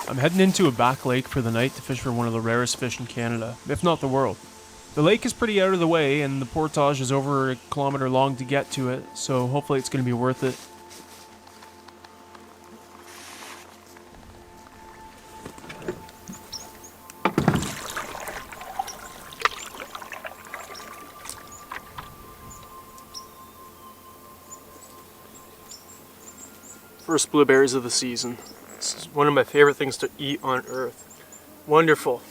I'm heading into a back lake for the night to fish for one of the rarest fish in Canada, if not the world. The lake is pretty out of the way and the portage is over 1 kilometer long to get to it, so hopefully it's going to be worth it. First blueberries of the season. This is one of my favorite things to eat on earth. Wonderful.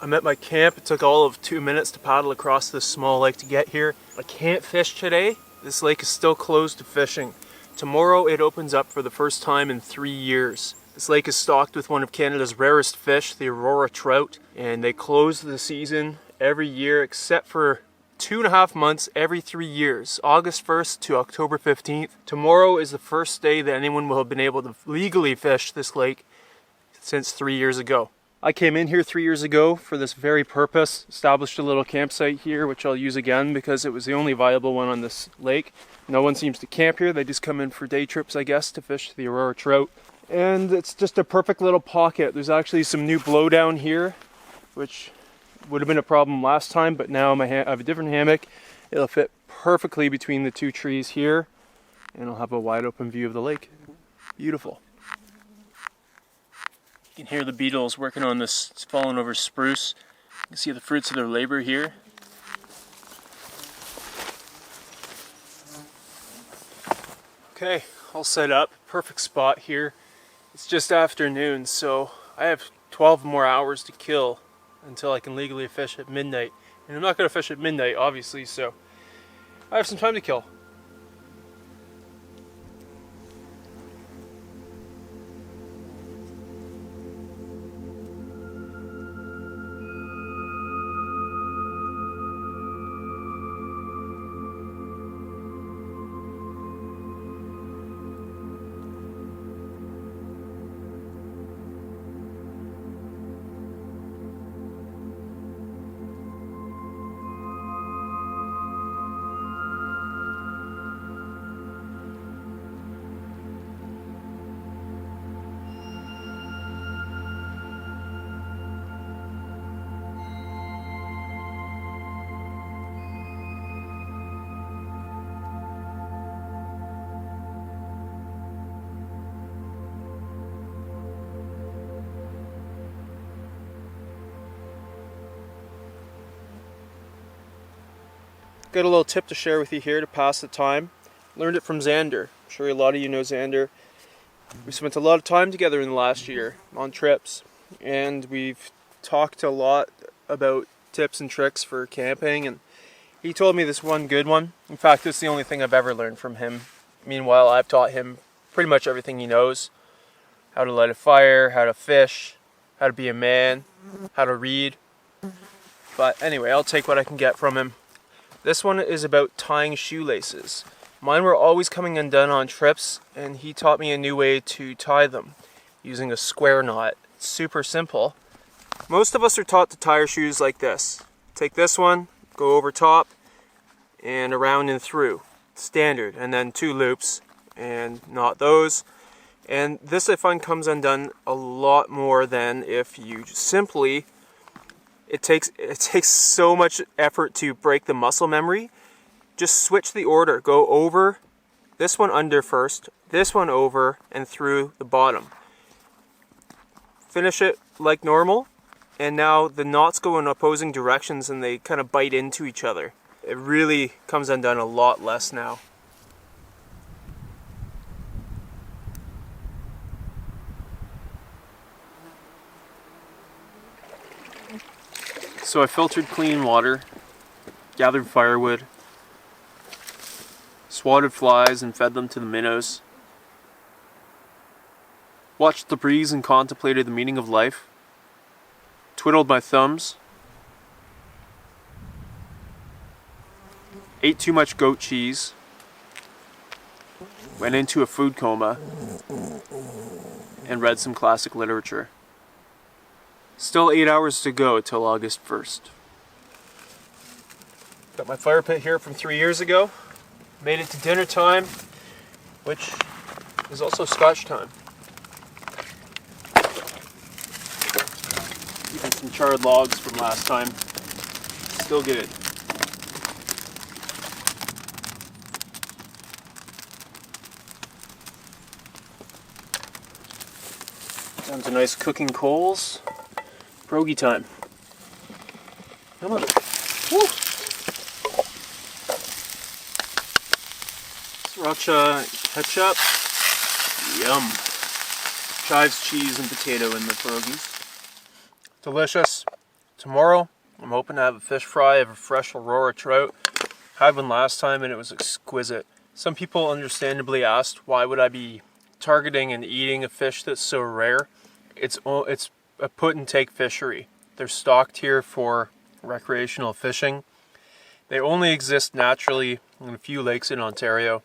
I'm at my camp. It took all of 2 minutes to paddle across this small lake to get here. I can't fish today. This lake is still closed to fishing. Tomorrow it opens up for the first time in 3 years. This lake is stocked with one of Canada's rarest fish, the Aurora trout, and they close the season every year except for 2.5 months every 3 years, August 1st to October 15th. Tomorrow is the first day that anyone will have been able to legally fish this lake since 3 years ago. I came in here 3 years ago for this very purpose, established a little campsite here, which I'll use again because it was the only viable one on this lake. No one seems to camp here. They just come in for day trips, I guess, to fish the Aurora trout. And it's just a perfect little pocket. There's actually some new blowdown here, which would have been a problem last time, but now I have a different hammock. It'll fit perfectly between the two trees here, and I'll have a wide open view of the lake. Beautiful. You can hear the beetles working on this fallen over spruce. You can see the fruits of their labor here. Okay, all set up. Perfect spot here. It's just afternoon, so I have 12 more hours to kill until I can legally fish at midnight. And I'm not going to fish at midnight, obviously, so I have some time to kill. Got a little tip to share with you here to pass the time. Learned it from Xander. I'm sure a lot of you know Xander. We spent a lot of time together in the last year on trips, and we've talked a lot about tips and tricks for camping, and he told me this one good one. In fact, it's the only thing I've ever learned from him. Meanwhile, I've taught him pretty much everything he knows. How to light a fire, how to fish, how to be a man, how to read. But anyway, I'll take what I can get from him. This one is about tying shoelaces. Mine were always coming undone on trips, and he taught me a new way to tie them, using a square knot. It's super simple. Most of us are taught to tie our shoes like this. Take this one, go over top, and around and through. Standard, and then 2 loops, and knot those. And this I find comes undone a lot more than if you simply It takes so much effort to break the muscle memory. Just switch the order. Go over, this one under first, this one over, and through the bottom. Finish it like normal, and now the knots go in opposing directions and they kind of bite into each other. It really comes undone a lot less now. So I filtered clean water, gathered firewood, swatted flies and fed them to the minnows, watched the breeze and contemplated the meaning of life, twiddled my thumbs, ate too much goat cheese, went into a food coma, and read some classic literature. Still 8 hours to go till August 1st. Got my fire pit here from 3 years ago. Made it to dinner time, which is also Scotch time. Even some charred logs from last time. Still good. Down to nice cooking coals. Pierogi time. Come on. Woo! Sriracha ketchup. Yum. Chives, cheese, and potato in the pierogies. Delicious. Tomorrow, I'm hoping to have a fish fry of a fresh Aurora trout. Had one last time and it was exquisite. Some people understandably asked why would I be targeting and eating a fish that's so rare. It's a put and take fishery. They're stocked here for recreational fishing. They only exist naturally in a few lakes in Ontario,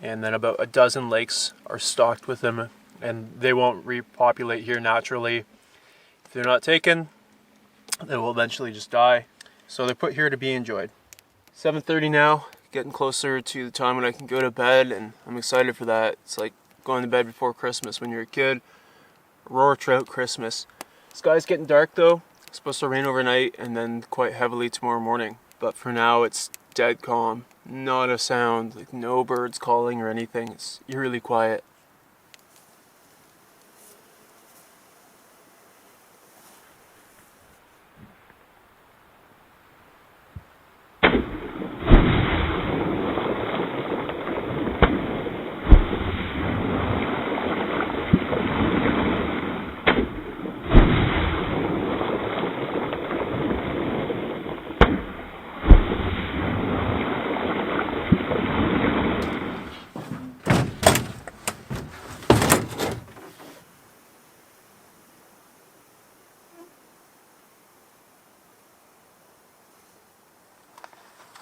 and then about a dozen lakes are stocked with them, and they won't repopulate here naturally. If they're not taken, they will eventually just die. So they're put here to be enjoyed. 7:30 now, getting closer to the time when I can go to bed, and I'm excited for that. It's like going to bed before Christmas when you're a kid. Aurora trout Christmas. The sky's getting dark though. It's supposed to rain overnight and then quite heavily tomorrow morning. But for now it's dead calm. Not a sound, like no birds calling or anything. It's eerily quiet.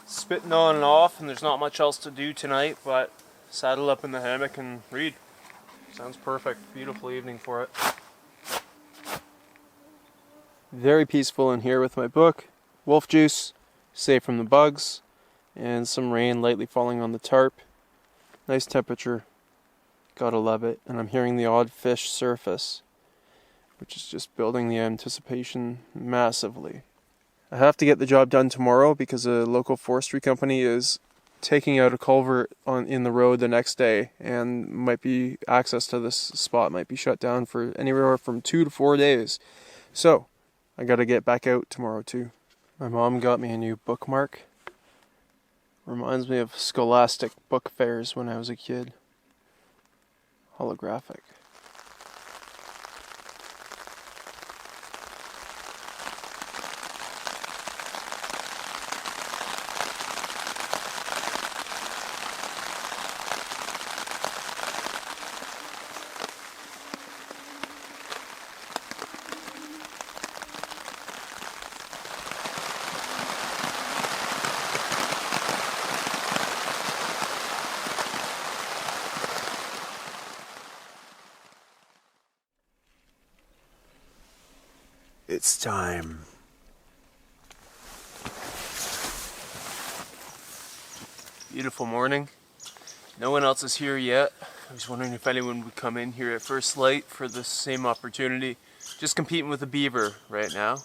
Spitting on and off, and there's not much else to do tonight, but saddle up in the hammock and read. Sounds perfect. Beautiful evening for it. Very peaceful in here with my book, wolf juice, safe from the bugs, and some rain lightly falling on the tarp. Nice temperature. Gotta love it. And I'm hearing the odd fish surface, which is just building the anticipation massively. I have to get the job done tomorrow because a local forestry company is taking out a culvert in the road the next day, and might be access to this spot might be shut down for anywhere from 2 to 4 days. So I gotta get back out tomorrow too. My mom got me a new bookmark. Reminds me of Scholastic book fairs when I was a kid. Holographic. It's time. Beautiful morning. No one else is here yet. I was wondering if anyone would come in here at first light for the same opportunity. Just competing with a beaver right now.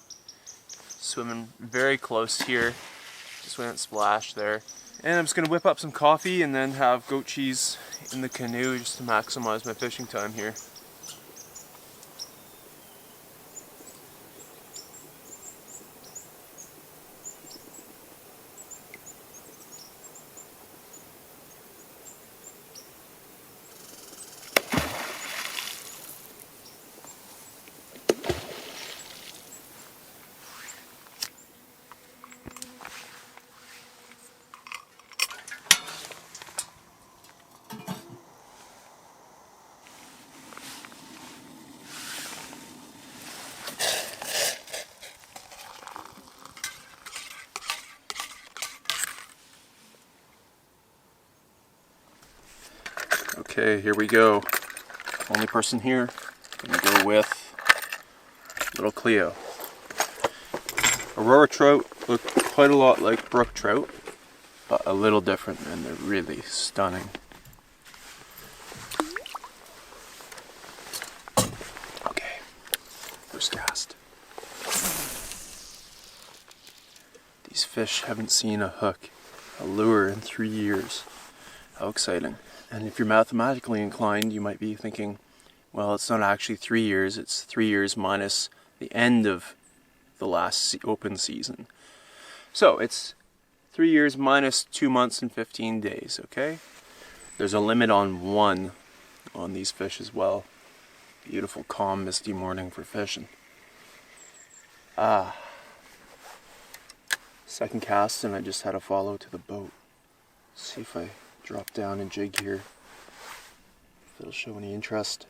Swimming very close here. Just went and splashed there. And I'm just gonna whip up some coffee and then have goat cheese in the canoe just to maximize my fishing time here. Okay, here we go. Only person here. Gonna go with little Cleo. Aurora trout look quite a lot like brook trout, but a little different, and they're really stunning. Okay, first cast. These fish haven't seen a hook, a lure in 3 years. How exciting. And if you're mathematically inclined, you might be thinking, well, it's not actually 3 years, it's 3 years minus the end of the last open season. So it's 3 years minus 2 months and 15 days, okay? There's a limit on 1 on these fish as well. Beautiful, calm, misty morning for fishing. Second cast and I just had a follow to the boat. Let's see if I drop down and jig here, if it'll show any interest.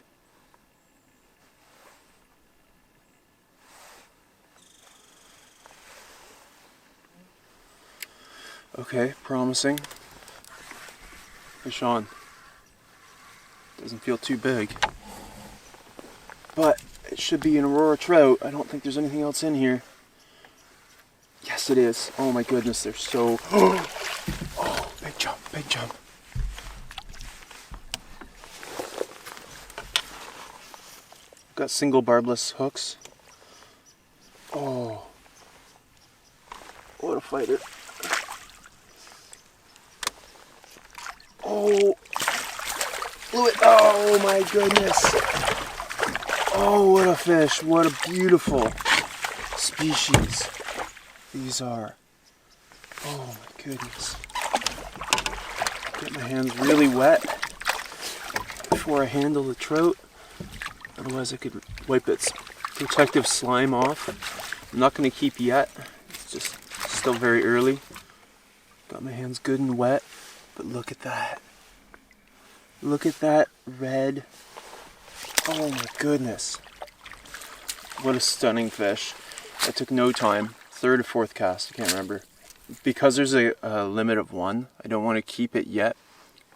Okay, promising. Fish on. Doesn't feel too big. But it should be an Aurora trout. I don't think there's anything else in here. Yes, it is. Oh my goodness, they're so... Oh, big jump, big jump. Got single barbless hooks. Oh, what a fighter. Oh, blew it. Oh my goodness. Oh, what a fish. What a beautiful species these are. Oh my goodness. Get my hands really wet before I handle the trout. Otherwise I could wipe its protective slime off. I'm not going to keep yet. It's just still very early. Got my hands good and wet. But look at that. Look at that red. Oh my goodness. What a stunning fish. That took no time. Third or fourth cast, I can't remember. Because there's a limit of 1, I don't want to keep it yet,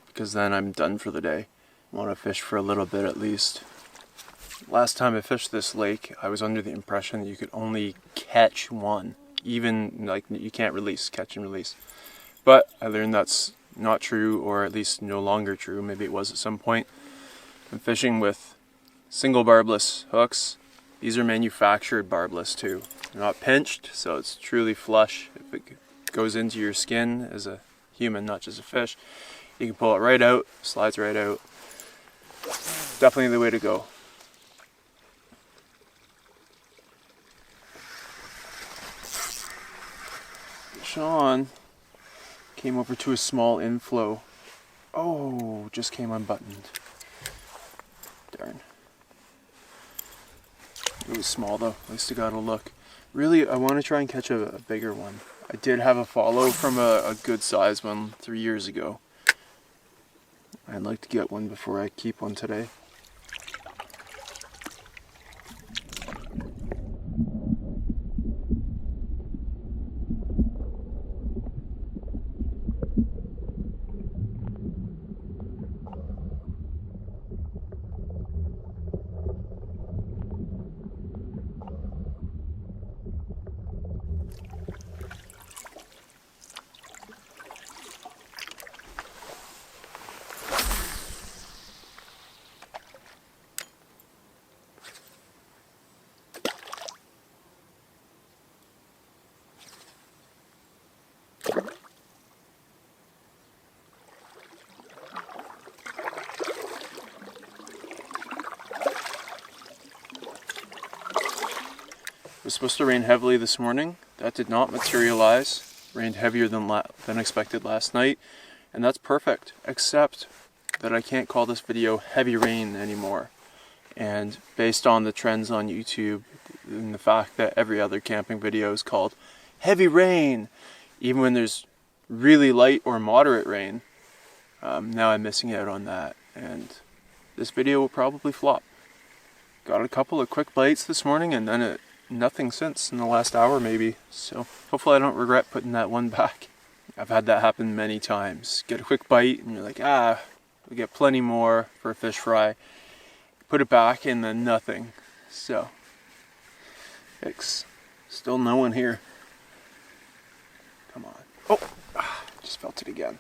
because then I'm done for the day. I want to fish for a little bit at least. Last time I fished this lake, I was under the impression that you could only catch 1. Even, like, you can't release, catch and release. But I learned that's not true, or at least no longer true. Maybe it was at some point. I'm fishing with single barbless hooks. These are manufactured barbless too. They're not pinched, so it's truly flush. If it goes into your skin as a human, not just a fish, you can pull it right out, slides right out. Definitely the way to go. Sean came over to a small inflow. Oh, just came unbuttoned. Darn. It was small though, at least it got a look. Really, I want to try and catch a bigger one. I did have a follow from a good size one 3 years ago. I'd like to get one before I keep one today. It was supposed to rain heavily this morning. That did not materialize. Rained heavier than expected last night, and that's perfect, except that I can't call this video heavy rain anymore. And based on the trends on YouTube and the fact that every other camping video is called heavy rain, even when there's really light or moderate rain, now I'm missing out on that, and this video will probably flop. Got a couple of quick bites this morning, and then nothing since in the last hour maybe, so hopefully I don't regret putting that one back. I've had that happen many times. Get a quick bite and you're like, we get plenty more for a fish fry. Put it back and then nothing. So, still no one here. Come on. Oh, just felt it again.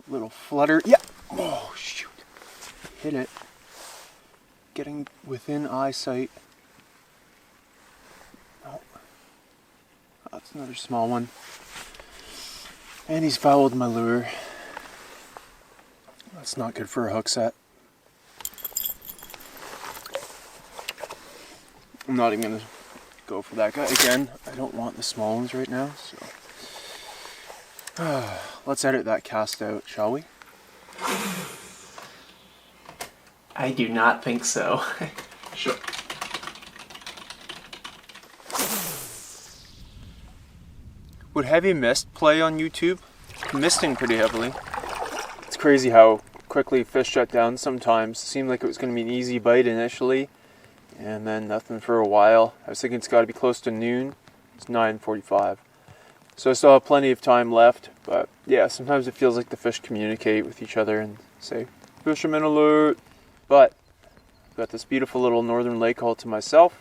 A little flutter. Yeah. Oh, shoot. Hit it. Getting within eyesight. Oh, That's another small one. And he's fouled my lure. That's not good for a hook set. I'm not even gonna go for that guy again. I don't want the small ones right now, so let's edit that cast out, shall we? I do not think so. Sure. Would heavy mist play on YouTube? I'm misting pretty heavily. It's crazy how quickly fish shut down sometimes. It seemed like it was going to be an easy bite initially, and then nothing for a while. I was thinking it's got to be close to noon. It's 9:45. So I still have plenty of time left, but yeah, sometimes it feels like the fish communicate with each other and say, fisherman alert. But I've got this beautiful little northern lake all to myself.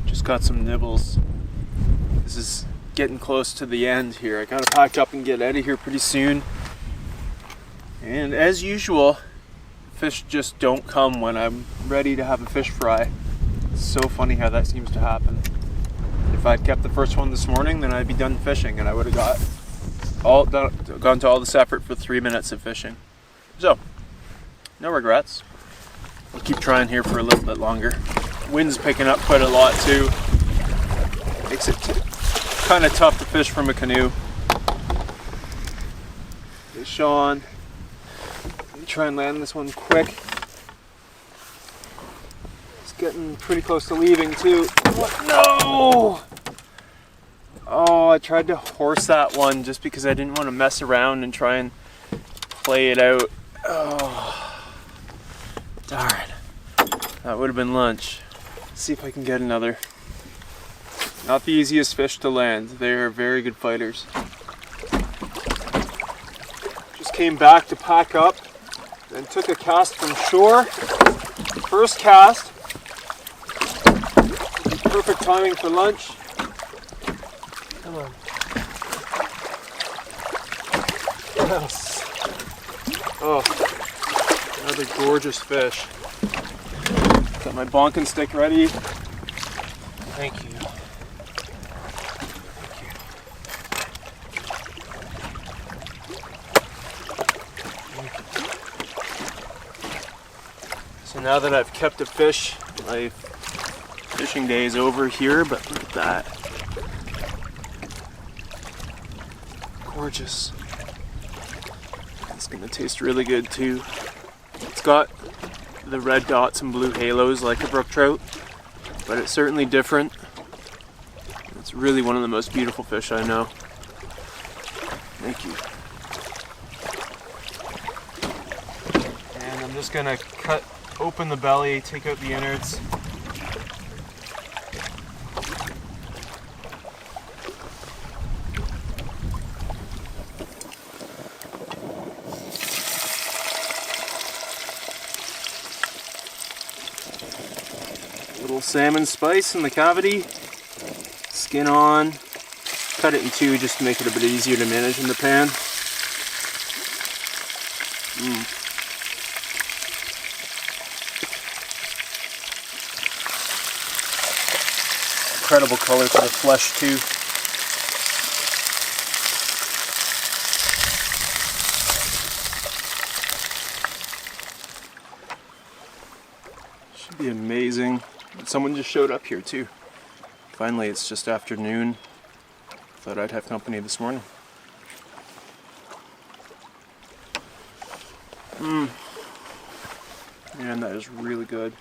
Just got some nibbles. This is getting close to the end here. I gotta pack up and get out of here pretty soon. And as usual, fish just don't come when I'm ready to have a fish fry. It's so funny how that seems to happen. If I'd kept the first one this morning, then I'd be done fishing and I would have gone to all this effort for 3 minutes of fishing. So, no regrets. I'll keep trying here for a little bit longer. Wind's picking up quite a lot too. Makes it kind of tough to fish from a canoe. Fish on. Let me try and land this one quick. It's getting pretty close to leaving too. What? No! Oh, I tried to horse that one just because I didn't want to mess around and try and play it out. Oh, darn. That would have been lunch. Let's see if I can get another. Not the easiest fish to land. They are very good fighters. Just came back to pack up and took a cast from shore. First cast. Perfect timing for lunch. Come on. Yes. Oh, another gorgeous fish. Got my bonking stick ready. Thank you. So now that I've kept a fish, my fishing day is over here, but look at that. Gorgeous. It's gonna taste really good too. It's got the red dots and blue halos like a brook trout, but it's certainly different. It's really one of the most beautiful fish I know. Thank you. And I'm just gonna cut open the belly, take out the innards. Little salmon spice in the cavity, skin on, cut it in two just to make it a bit easier to manage in the pan. Incredible color for the flesh too. Should be amazing. Someone just showed up here too. Finally, it's just afternoon. Thought I'd have company this morning. Man, that is really good.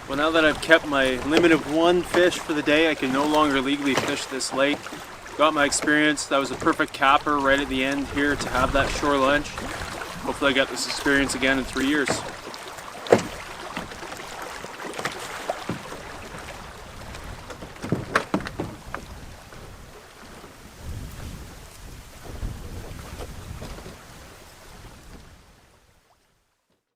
Well, now that I've kept my limit of one fish for the day, I can no longer legally fish this lake. Got my experience. That was a perfect capper right at the end here to have that shore lunch. Hopefully I get this experience again in 3 years.